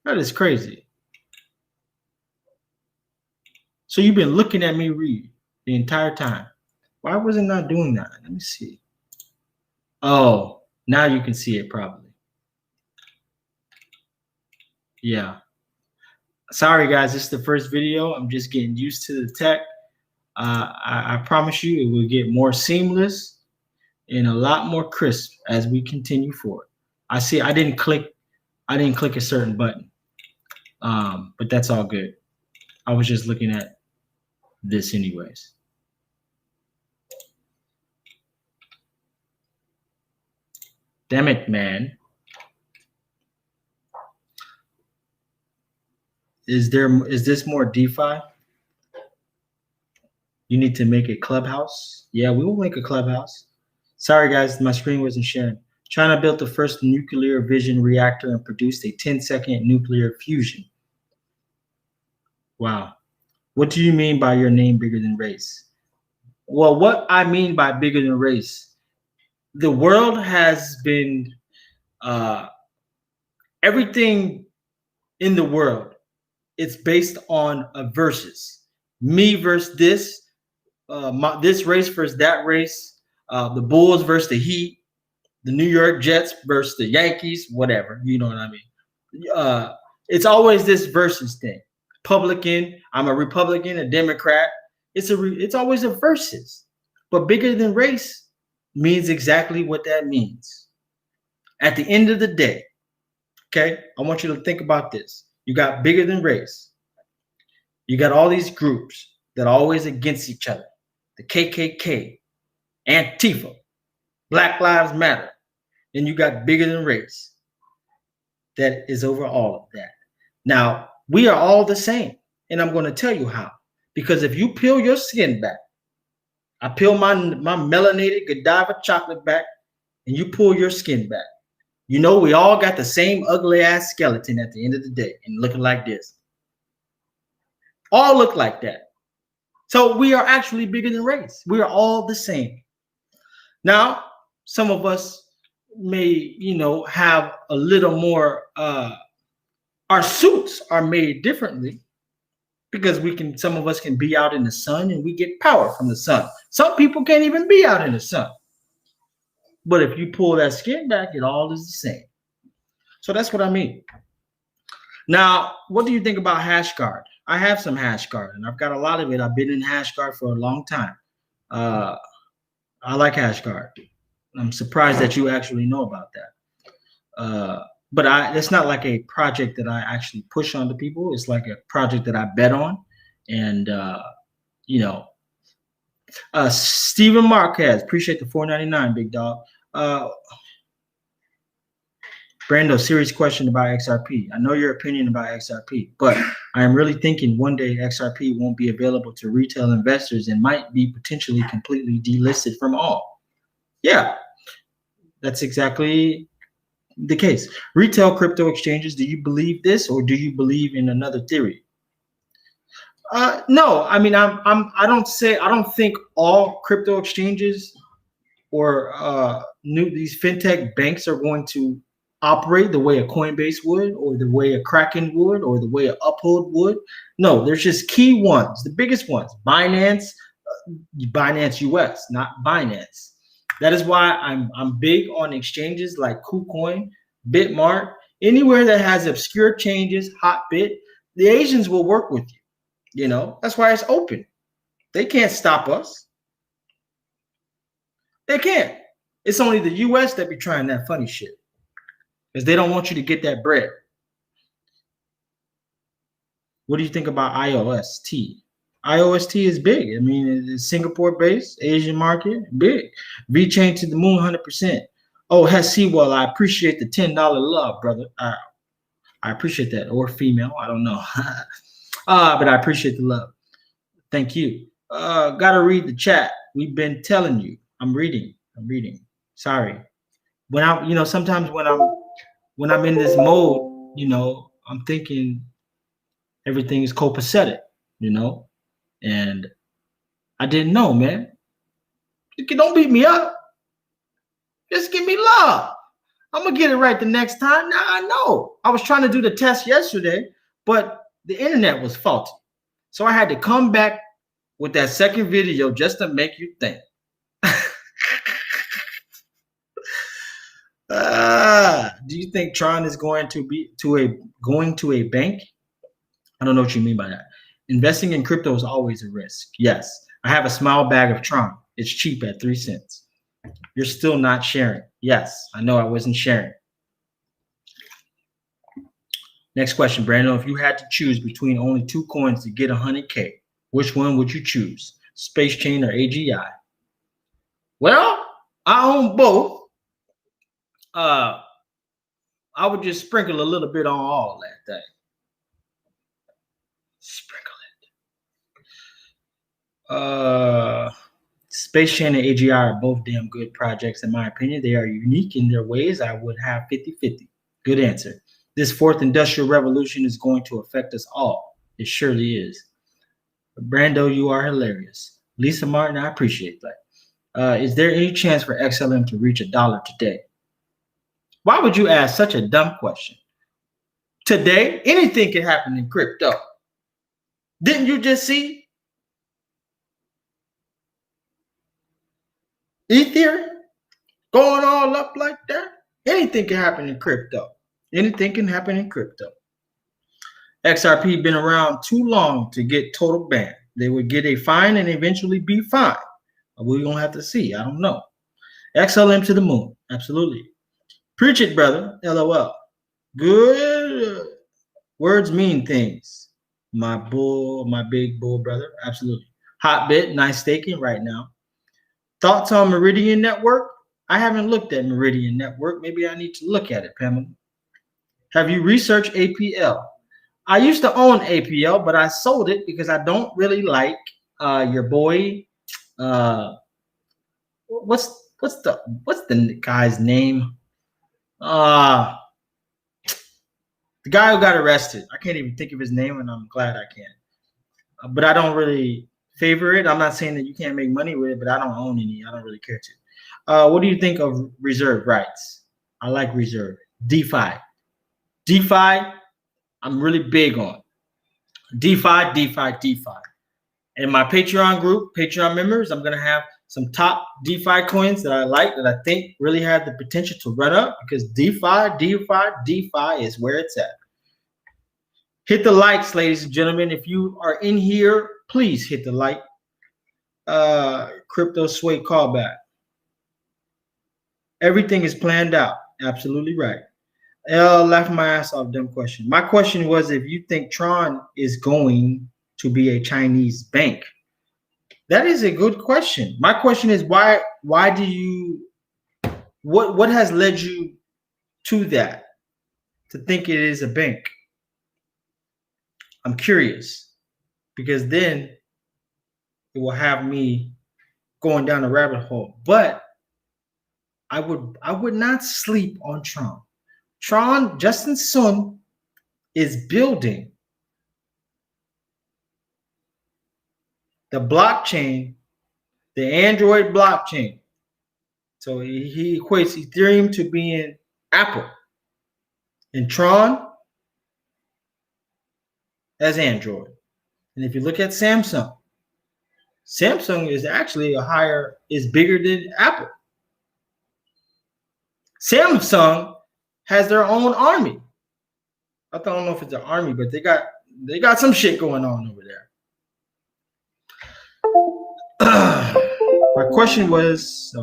That is crazy. So you've been looking at me read the entire time. Why was it not doing that? Let me see. Oh, now you can see it probably. Yeah. Sorry, guys. This is the first video. I'm just getting used to the tech. I promise you it will get more seamless and a lot more crisp as we continue forward. I see I didn't click a certain button. But that's all good. I was just looking at this anyways. Damn it, man. Is this more DeFi? You need to make a clubhouse. Yeah, we will make a clubhouse. Sorry, guys, my screen wasn't sharing. China built the first nuclear fission reactor and produced a 10-second nuclear fusion. Wow. What do you mean by your name bigger than race? Well, what I mean by bigger than race, the world has been, everything in the world, it's based on a versus. Me versus this, this race versus that race, the Bulls versus the Heat, the New York Jets versus the Yankees, whatever, you know what I mean? It's always this versus thing. Republican, I'm a Republican, a Democrat. It's always a versus. But bigger than race means exactly what that means. At the end of the day, okay, I want you to think about this. You got bigger than race. You got all these groups that are always against each other. The KKK, Antifa, Black Lives Matter. Then you got bigger than race. That is over all of that. Now, we are all the same. And I'm going to tell you how. Because if you peel your skin back, I peel my melanated Godiva chocolate back, and you pull your skin back, you know we all got the same ugly ass skeleton at the end of the day and looking like this. All look like that. So we are actually bigger than race. We are all the same. Now, some of us may, have a little more, our suits are made differently because some of us can be out in the sun and we get power from the sun. Some people can't even be out in the sun. But if you pull that skin back, it all is the same. So that's what I mean. Now, what do you think about HashCard? I have some HashCard and I've got a lot of it. I've been in HashCard for a long time. I like HashCard. I'm surprised that you actually know about that. But it's not like a project that I actually push onto people. It's like a project that I bet on. And, Stephen Marquez, appreciate the $4.99, big dog. Brando, serious question about XRP. I know your opinion about XRP, but I am really thinking one day XRP won't be available to retail investors and might be potentially completely delisted from all. Yeah, that's exactly the case. Retail crypto exchanges, do you believe this or do you believe in another theory? No, I mean, I don't think all crypto exchanges or these fintech banks are going to operate the way a Coinbase would, or the way a Kraken would, or the way an Uphold would. No, there's just key ones, the biggest ones. Binance US, not Binance. That is why I'm big on exchanges like KuCoin, Bitmart, anywhere that has obscure changes, Hotbit. The Asians will work with you. That's why it's open. They can't stop us. They can't. It's only the US that be trying that funny shit because they don't want you to get that bread. What do you think about IOST? IOST is big. I mean, it's Singapore-based, Asian market, big. Vechain to the moon, 100%. Oh, Well, I appreciate the $10 love, brother. I appreciate that. Or female, I don't know. But I appreciate the love. Thank you. Gotta read the chat. We've been telling you. I'm reading. Sorry. Sometimes when I'm in this mode, I'm thinking everything is copacetic, and I didn't know, man. Don't beat me up. Just give me love. I'm gonna get it right the next time. Now I know. I was trying to do the test yesterday, but the internet was faulty. So I had to come back with that second video just to make you think. Do you think Tron is going to a bank? I don't know what you mean by that. Investing in crypto is always a risk. Yes, I have a small bag of Tron. It's cheap at 3 cents. You're still not sharing. Yes, I know I wasn't sharing. Next question, Brandon. If you had to choose between only 2 coins to get 100K, which one would you choose? Vechain or AGI? Well, I own both. I would just sprinkle a little bit on all that thing. Sprinkle it. Vechain and AGI are both damn good projects in my opinion. They are unique in their ways. I would have 50-50. Good answer. This fourth industrial revolution is going to affect us all. It surely is. Brando, you are hilarious. Lisa Martin, I appreciate that. Is there any chance for XLM to reach $1 today? Why would you ask such a dumb question? Today, anything can happen in crypto. Didn't you just see Ethereum going all up like that? Anything can happen in crypto. Anything can happen in crypto. XRP been around too long to get total ban. They would get a fine and eventually be fined. We're going to have to see. I don't know. XLM to the moon. Absolutely. Preach it, brother. LOL. Good. Words mean things. My big bull brother. Absolutely. Hot bit. Nice staking right now. Thoughts on Meridian Network? I haven't looked at Meridian Network. Maybe I need to look at it, Pamela. Have you researched APL? I used to own APL, but I sold it because I don't really like your boy. What's the guy's name? The guy who got arrested. I can't even think of his name, and I'm glad I can. But I don't really favor it. I'm not saying that you can't make money with it, but I don't own any. I don't really care to. What do you think of reserve rights? I like reserve. DeFi. I'm really big on DeFi. In my Patreon group, Patreon members, I'm going to have some top DeFi coins that I like, that I think really have the potential to run up, because DeFi is where it's at. Hit the likes, ladies and gentlemen. If you are in here, please hit the like. Crypto sway callback. Everything is planned out. Absolutely right. L laughed my ass off. Dumb question. My question was if you think Tron is going to be a Chinese bank. That is a good question. My question is why do you what has led you to that, to think it is a bank? I'm curious, because then it will have me going down a rabbit hole. But I would not sleep on Tron. Tron, Justin Sun is building the blockchain, the Android blockchain. So he equates Ethereum to being Apple, and Tron as Android. And if you look at Samsung is actually is bigger than Apple. Samsung has their own army. I don't know if it's an army, but they got some shit going on over there. My question was,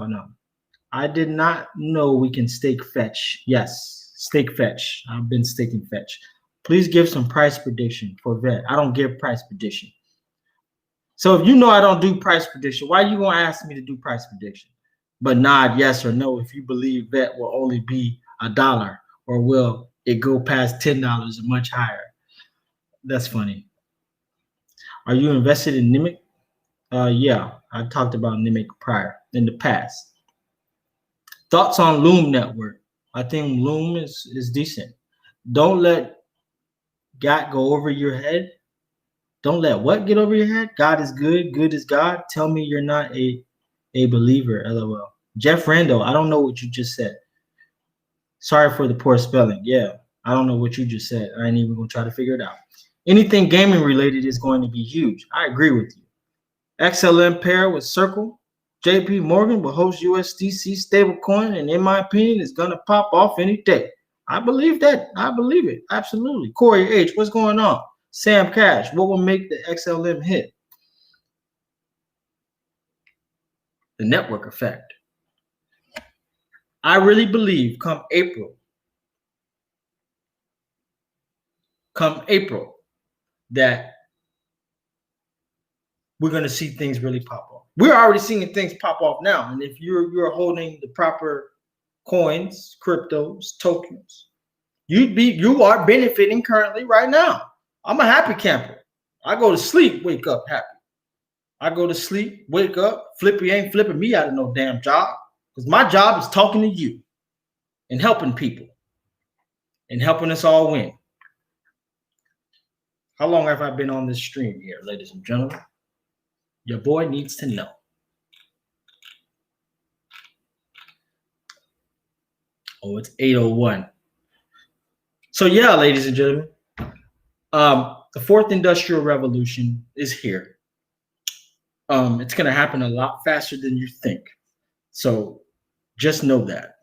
I did not know we can stake fetch. Yes, stake fetch. I've been staking fetch. Please give some price prediction for VET. I don't give price prediction. So if you know I don't do price prediction, why are you going to ask me to do price prediction? But nod yes or no if you believe VET will only be $1, or will it go past $10 or much higher? That's funny. Are you invested in Nimic? Yeah, I talked about Nimic prior in the past. Thoughts on Loom Network? I think Loom is decent. Don't let God go over your head. Don't let what get over your head? God is good. Good is God. Tell me you're not a believer. LOL. Jeff Randall, I don't know what you just said. Sorry for the poor spelling. Yeah, I don't know what you just said. I ain't even gonna try to figure it out. Anything gaming related is going to be huge. I agree with you. XLM pair with Circle. JP Morgan will host USDC stablecoin, and in my opinion, it's gonna pop off any day. I believe that. I believe it. Absolutely. Corey H, what's going on? Sam Cash, what will make the XLM hit? The network effect. I really believe come April, that we're going to see things really pop off. We're already seeing things pop off now. And if you're holding the proper coins, cryptos, tokens, you are benefiting currently right now. I'm a happy camper. I go to sleep, wake up happy. I go to sleep, wake up, Flippy ain't flipping me out of no damn job. Because my job is talking to you and helping people and helping us all win. How long have I been on this stream here, ladies and gentlemen? Your boy needs to know. Oh, it's 8:01. So yeah, ladies and gentlemen, the fourth industrial revolution is here. It's going to happen a lot faster than you think. So just know that.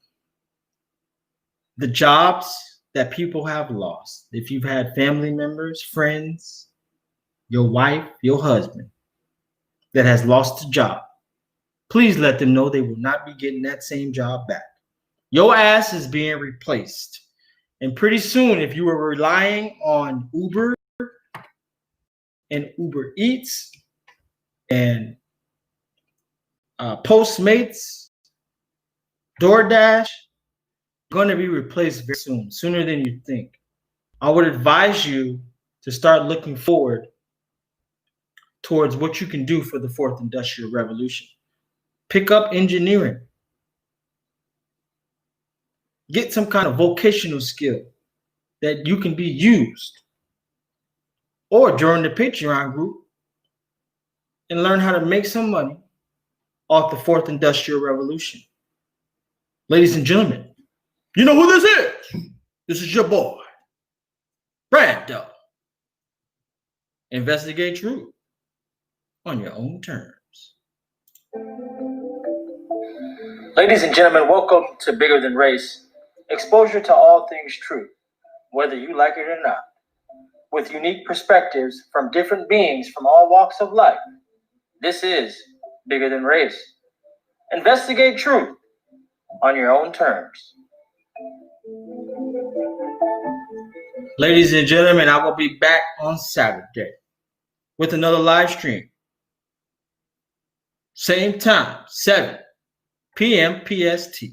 The jobs that people have lost, if you've had family members, friends, your wife, your husband that has lost a job, please let them know they will not be getting that same job back. Your ass is being replaced. And pretty soon, if you were relying on Uber and Uber Eats and Postmates, DoorDash, going to be replaced very soon, sooner than you think. I would advise you to start looking forward towards what you can do for the fourth industrial revolution. Pick up engineering. Get some kind of vocational skill that you can be used, or join the Patreon group and learn how to make some money off the fourth industrial revolution. Ladies and gentlemen, you know who this is? This is your boy, Fractal. Investigate truth on your own terms. Ladies and gentlemen, welcome to Bigger Than Race. Exposure to all things true, whether you like it or not. With unique perspectives from different beings from all walks of life. This is Bigger Than Race. Investigate truth on your own terms. Ladies and gentlemen, I will be back on Saturday with another live stream. Same time, 7 p.m. PST.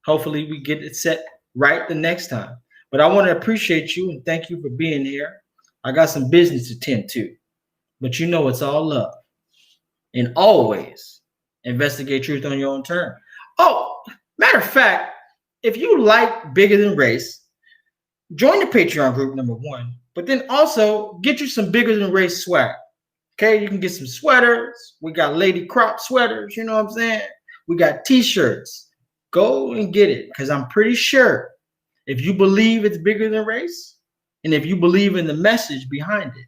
Hopefully we get it set right the next time. But I want to appreciate you and thank you for being here. I got some business to tend to, but you know it's all love. And always investigate truth on your own terms. Oh, matter of fact, if you like Bigger Than Race, join the Patreon group, number one, but then also get you some Bigger Than Race swag. Okay, you can get some sweaters. We got lady crop sweaters, you know what I'm saying? We got t-shirts. Go and get it, because I'm pretty sure if you believe it's bigger than race, and if you believe in the message behind it,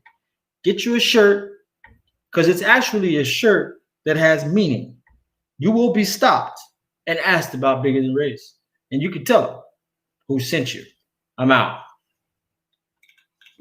get you a shirt, because it's actually a shirt that has meaning. You will be stopped and asked about Bigger Than Race, and you can tell them who sent you. I'm out.